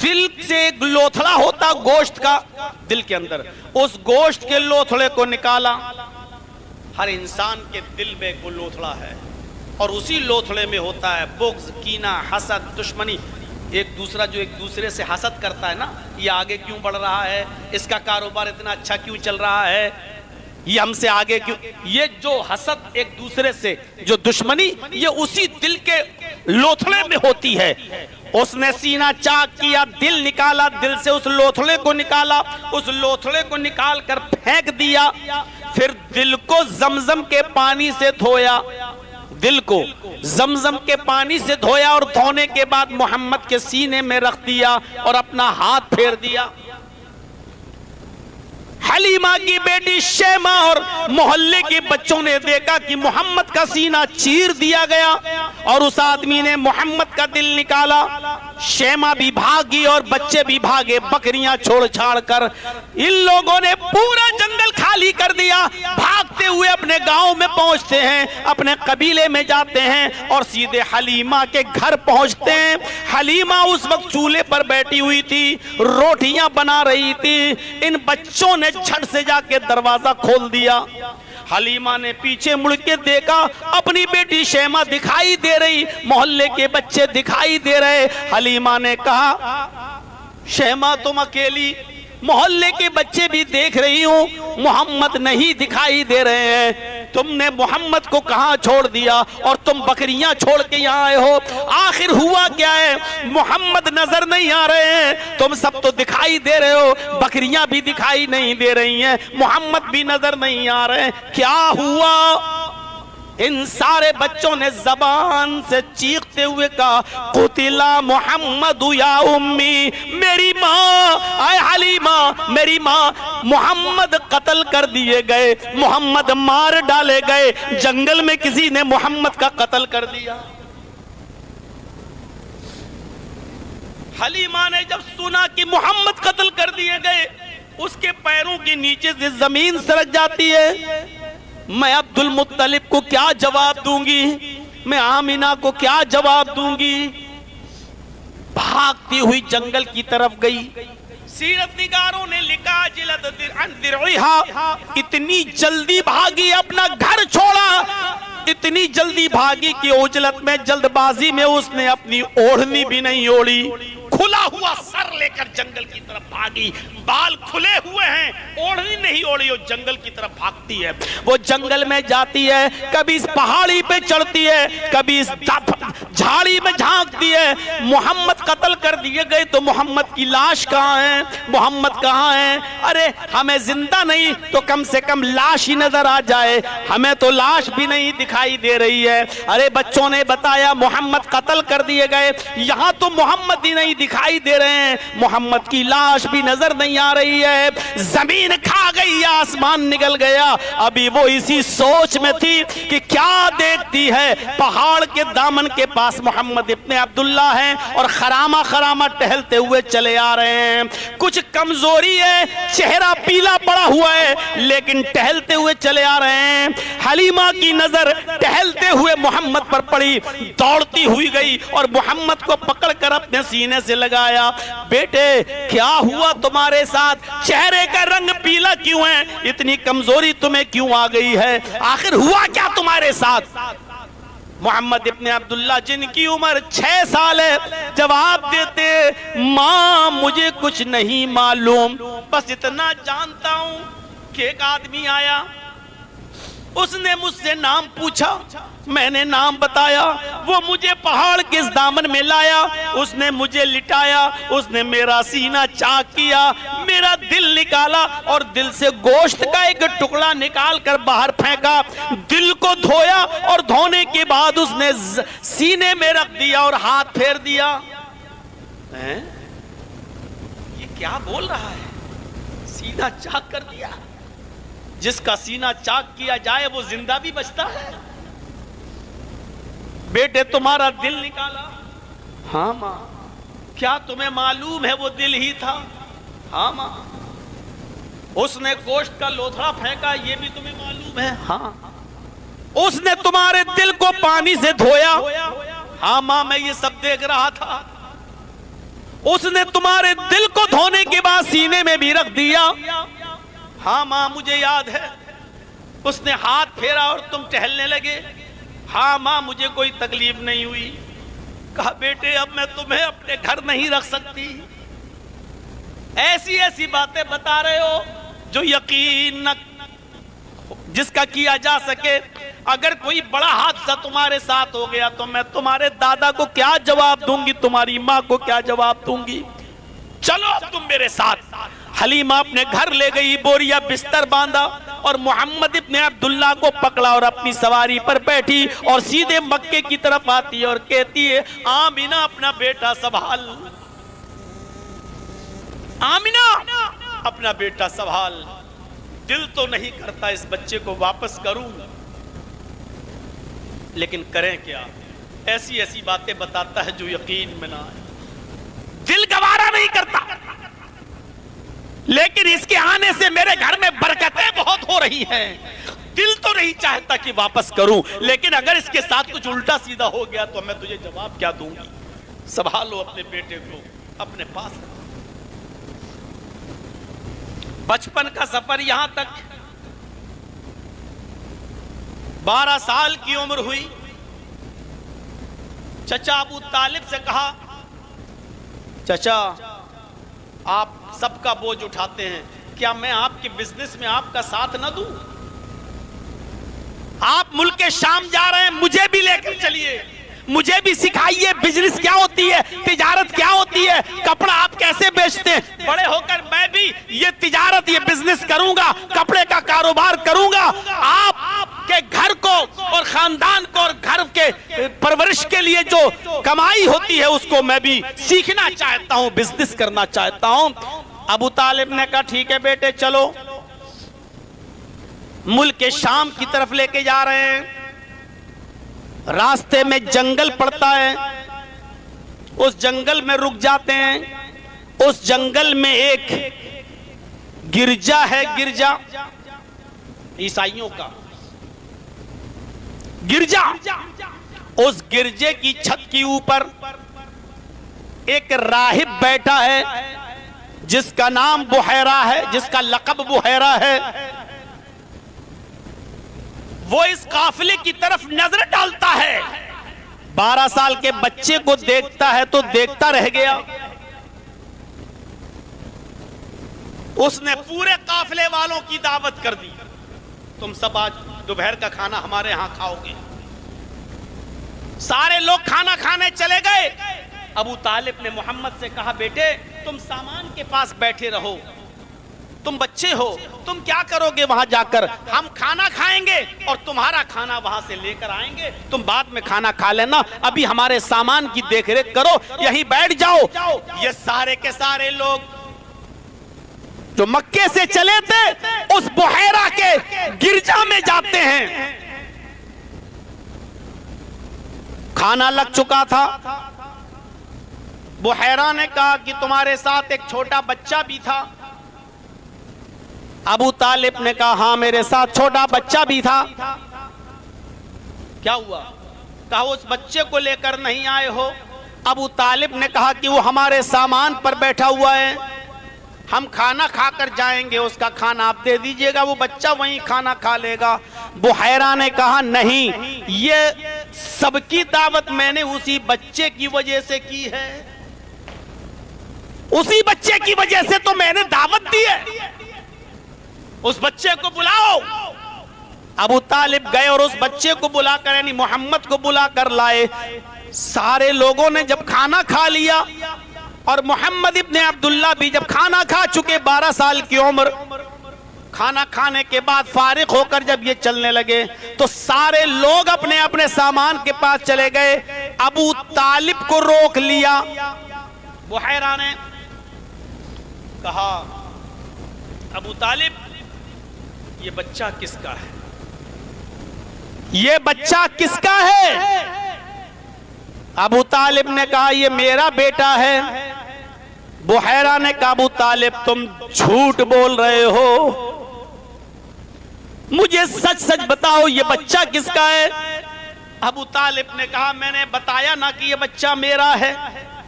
دل سے ایک لوتھڑا ہوتا گوشت کا دل کے اندر، اس گوشت کے لوتھڑے کو نکالا. ہر انسان کے دل میں ایک لوتھڑا ہے اور اسی لوتھڑے میں ہوتا ہے بغض، کینہ، حسد، دشمنی. ایک دوسرا جو ایک دوسرے سے حسد کرتا ہے نا، یہ آگے کیوں بڑھ رہا ہے، اس کا کاروبار اتنا اچھا کیوں چل رہا ہے، یہ ہم سے آگے کیوں. یہ جو حسد ایک دوسرے سے، جو دشمنی، یہ اسی دل کے لوتھڑے میں ہوتی ہے. اس نے سینہ چاک کیا، دل نکالا، دل سے اس لوتھڑے کو نکالا، اس لوتھڑے کو نکال کر پھینک دیا. پھر دل کو زمزم کے پانی سے دھویا، دل کو زمزم کے پانی سے دھویا اور دھونے کے بعد محمد کے سینے میں رکھ دیا اور اپنا ہاتھ پھیر دیا. حلیمہ کی بیٹی شیمہ اور محلے کے بچوں نے دیکھا کہ محمد کا سینہ چیر دیا گیا اور اس آدمی نے محمد کا دل نکالا. شیمہ بھی بھاگی اور بچے بھی بھاگے، بکریاں چھوڑ چھاڑ کر. ان لوگوں نے پورا جنگل خالی کر دیا. بھاگتے ہوئے اپنے گاؤں میں پہنچتے ہیں، اپنے قبیلے میں جاتے ہیں اور سیدھے حلیمہ کے گھر پہنچتے ہیں. حلیمہ اس وقت چولہے پر بیٹھی ہوئی تھی، روٹیاں بنا رہی تھی. ان بچوں نے جھٹ سے جا کے دروازہ کھول دیا. حلیمہ نے پیچھے مڑ کے دیکھا، اپنی بیٹی شیمہ دکھائی دے رہی، محلے کے بچے دکھائی دے رہے. حلیمہ نے کہا شیمہ تم اکیلی، محلے کے بچے بھی دیکھ رہی ہوں، محمد نہیں دکھائی دے رہے ہیں. تم نے محمد کو کہاں چھوڑ دیا اور تم بکریاں چھوڑ کے یہاں آئے ہو؟ آخر ہوا کیا ہے؟ محمد نظر نہیں آ رہے ہیں، تم سب تو دکھائی دے رہے ہو، بکریاں بھی دکھائی نہیں دے رہی ہیں، محمد بھی نظر نہیں آ رہے ہیں، کیا ہوا؟ ان سارے بچوں نے زبان سے چیختے ہوئے کہا قتل محمد یا امی، میری ماں، اے حلیمہ میری ماں، محمد قتل کر دیے گئے، محمد مار ڈالے گئے، جنگل میں کسی نے محمد کا قتل کر دیا. حلیمہ نے جب سنا کہ محمد قتل کر دیے گئے، اس کے پیروں کے نیچے سے زمین سرک جاتی ہے. میں عبد المطلب کو کیا جواب دوں گی، میں آمینہ کو کیا جواب دوں گی؟ بھاگتی ہوئی جنگل کی طرف گئی. سیرت نگاروں نے لکھا جلد عن درعها، اتنی جلدی بھاگی، اپنا گھر چھوڑا، اتنی جلدی بھاگی کہ عجلت میں، جلد بازی میں اس نے اپنی اوڑھنی بھی نہیں اوڑھی، کھلا ہوا سر لے کر جنگل کی طرف بھاگی. بال کھلے ہوئے ہیں، اوڑھنی نہیں اوڑھی، وہ جنگل کی طرف بھاگتی ہے. وہ جنگل میں جاتی ہے، کبھی اس پہاڑی پہ چڑھتی ہے، کبھی اس جھاڑی میں جھانکتی ہے. محمد قتل کر دیے گئے تو محمد کی لاش کہاں ہے؟ محمد کہاں ہے؟ ارے ہمیں زندہ نہیں تو کم سے کم لاش ہی نظر آ جائے، ہمیں تو لاش بھی نہیں دکھائی دے رہی ہے. ارے بچوں نے بتایا محمد قتل کر دیے گئے، یہاں تو محمد ہی نہیں دکھائی دے رہے ہیں، محمد کی لاش بھی نظر نہیں آ رہی ہے. زمین کھا گئی، آسمان نگل گیا. ابھی وہ اسی سوچ میں تھی کہ کیا دیکھتی ہے، پہاڑ کے دامن کے پاس محمد ابن عبداللہ ہیں اور خرامہ خرامہ ٹہلتے ہوئے چلے آ رہے ہیں. کچھ کمزوری ہے، چہرہ پیلا پڑا ہوا ہے، لیکن ٹہلتے ہوئے چلے آ رہے ہیں. حلیمہ کی نظر ٹہلتے ہوئے محمد پر پڑی، دوڑتی ہوئی گئی اور محمد کو پکڑ کر اپنے سینے سے لگایا. بیٹے کیا ہوا تمہارے ساتھ؟ چہرے کا رنگ پیلا کیوں ہے؟ اتنی کمزوری تمہیں کیوں آ گئی ہے؟ آخر ہوا کیا تمہارے ساتھ؟ محمد ابن عبداللہ جن کی عمر 6 سال ہے جواب دیتے ماں مجھے کچھ نہیں معلوم، بس اتنا جانتا ہوں کہ ایک آدمی آیا، اس نے مجھ سے نام پوچھا، میں نے نام بتایا، وہ مجھے پہاڑ کے دامن میں لایا، اس نے مجھے لٹایا، اس نے میرا سینہ چاک کیا، میرا دل نکالا اور دل سے گوشت کا ایک ٹکڑا نکال کر باہر پھینکا، دل کو دھویا اور دھونے کے بعد اس نے سینے میں رکھ دیا اور ہاتھ پھیر دیا. یہ کیا بول رہا ہے؟ سینہ چاک کر دیا. جس کا سینہ چاک کیا جائے وہ زندہ بھی بچتا ہے. بیٹے تمہارا دل نکالا؟ ہاں ماں. کیا تمہیں معلوم ہے وہ دل ہی تھا؟ ہاں ماں. اس نے گوشت کا لوتھڑا پھینکا، یہ بھی تمہیں معلوم ہے؟ ہاں. اس نے تمہارے دل کو پانی سے دھویا؟ ہاں ماں میں یہ سب دیکھ رہا تھا. اس نے تمہارے دل کو دھونے کے بعد سینے میں بھی رکھ دیا. ہاں ماں مجھے یاد ہے. اس نے ہاتھ پھیرا اور تم ٹہلنے لگے. ہاں ماں مجھے کوئی تکلیف نہیں ہوئی. کہا بیٹے اب میں تمہیں اپنے گھر نہیں رکھ سکتی. ایسی ایسی باتیں بتا رہے ہو جو یقین نہ جس کا کیا جا سکے. اگر کوئی بڑا حادثہ تمہارے ساتھ ہو گیا تو میں تمہارے دادا کو کیا جواب دوں گی, تمہاری ماں کو کیا جواب دوں گی. چلو تم میرے ساتھ. حلیمہ اپنے گھر لے گئی, بوریا بستر باندھا اور محمد ابن عبداللہ کو پکڑا اور اپنی سواری پر بیٹھی اور سیدھے مکے کی طرف آتی اور کہتی ہے آمینہ اپنا بیٹا سنبھال, آمینہ اپنا بیٹا سنبھال. دل تو نہیں کرتا اس بچے کو واپس کروں, لیکن کریں کیا. ایسی ایسی باتیں بتاتا ہے جو یقین میں نہ آئے. دل گوارا نہیں کرتا, لیکن اس کے آنے سے میرے گھر میں برکتیں بہت ہو رہی ہیں. دل تو نہیں چاہتا کہ واپس کروں, لیکن اگر اس کے ساتھ کچھ الٹا سیدھا ہو گیا تو میں تجھے جواب کیا دوں گی. سنبھالو اپنے بیٹے کو اپنے پاس رکھو. بچپن کا سفر یہاں تک. 12 سال کی عمر ہوئی. چچا ابو طالب سے کہا چچا آپ سب کا بوجھ اٹھاتے ہیں, کیا میں آپ کے بزنس میں آپ کا ساتھ نہ دوں؟ آپ ملک شام جا رہے ہیں, مجھے بھی لے کر چلیے, مجھے بھی سکھائیے بزنس کیا ہوتی ہے, تجارت کیا ہوتی ہے, کپڑا آپ کیسے بیچتے ہیں. بڑے ہو کر میں بھی یہ تجارت یہ بزنس کروں گا, کپڑے کا کاروبار کروں گا. آپ کے گھر کو اور خاندان کو اور گھر کے پرورش کے لیے جو کمائی ہوتی ہے اس کو میں بھی سیکھنا چاہتا ہوں, بزنس کرنا چاہتا ہوں. ابو طالب نے کہا ٹھیک ہے بیٹے چلو. ملک شام کی طرف لے کے جا رہے ہیں. راستے میں جنگل پڑتا ہے, اس جنگل میں رک جاتے ہیں. اس جنگل میں ایک گرجا ہے, گرجا عیسائیوں کا گرجا. اس گرجے کی چھت کے اوپر ایک راہب بیٹھا ہے جس کا نام بحیرہ ہے, جس کا لقب بحیرہ ہے. وہ اس قافلے کی طرف نظر ڈالتا ہے. 12 سال کے بچے کو دیکھتا ہے تو دیکھتا رہ گیا. اس نے پورے قافلے والوں کی دعوت کر دی, تم سب آج دوپہر کا کھانا ہمارے ہاں کھاؤ گے. سارے لوگ کھانا کھانے چلے گئے. ابو طالب نے محمد سے کہا بیٹے تم سامان کے پاس بیٹھے رہو, تم بچے ہو, تم کیا کرو گے وہاں جا کر؟ ہم کھانا کھائیں گے اور تمہارا کھانا وہاں سے لے کر آئیں گے, تم بعد میں کھانا کھا لینا, ابھی ہمارے سامان کی دیکھ ریکھ کرو, یہیں بیٹھ جاؤ. یہ سارے کے سارے لوگ جو مکے سے چلے تھے اس بحیرہ کے گرجا میں جاتے ہیں. کھانا لگ چکا تھا. بحیرہ نے کہا کہ تمہارے ساتھ ایک چھوٹا بچہ بھی تھا. ابو طالب نے کہا ہاں میرے ساتھ چھوٹا بچہ بھی تھا. کیا ہوا؟ کہا اس بچے کو لے کر نہیں آئے ہو. ابو طالب نے کہا کہ وہ ہمارے سامان پر بیٹھا ہوا ہے, ہم کھانا کھا کر جائیں گے, اس کا کھانا آپ دے دیجئے گا, وہ بچہ وہیں کھانا کھا لے گا. بحیرہ نے کہا نہیں, یہ سب کی دعوت میں نے اسی بچے کی وجہ سے کی ہے, اسی بچے کی وجہ سے تو میں نے دعوت دی ہے, اس بچے کو بلاؤ. ابو طالب گئے اور اس بچے کو بلا کر یعنی محمد کو بلا کر لائے. سارے لوگوں نے جب کھانا کھا لیا اور محمد ابن عبداللہ بھی جب کھانا کھا چکے, 12 سال کی عمر, کھانا کھانے کے بعد فارغ ہو کر جب یہ چلنے لگے تو سارے لوگ اپنے اپنے سامان کے پاس چلے گئے. ابو طالب کو روک لیا. بحیرہ نے کہا ابو طالب یہ بچہ کس کا ہے؟ یہ بچہ کس کا ہے؟ ابو طالب نے کہا یہ میرا بیٹا ہے. بحیرہ نے کہا ابو طالب تم جھوٹ بول رہے ہو, مجھے سچ سچ بتاؤ یہ بچہ کس کا ہے؟ ابو طالب نے کہا میں نے بتایا نا کہ یہ بچہ میرا ہے.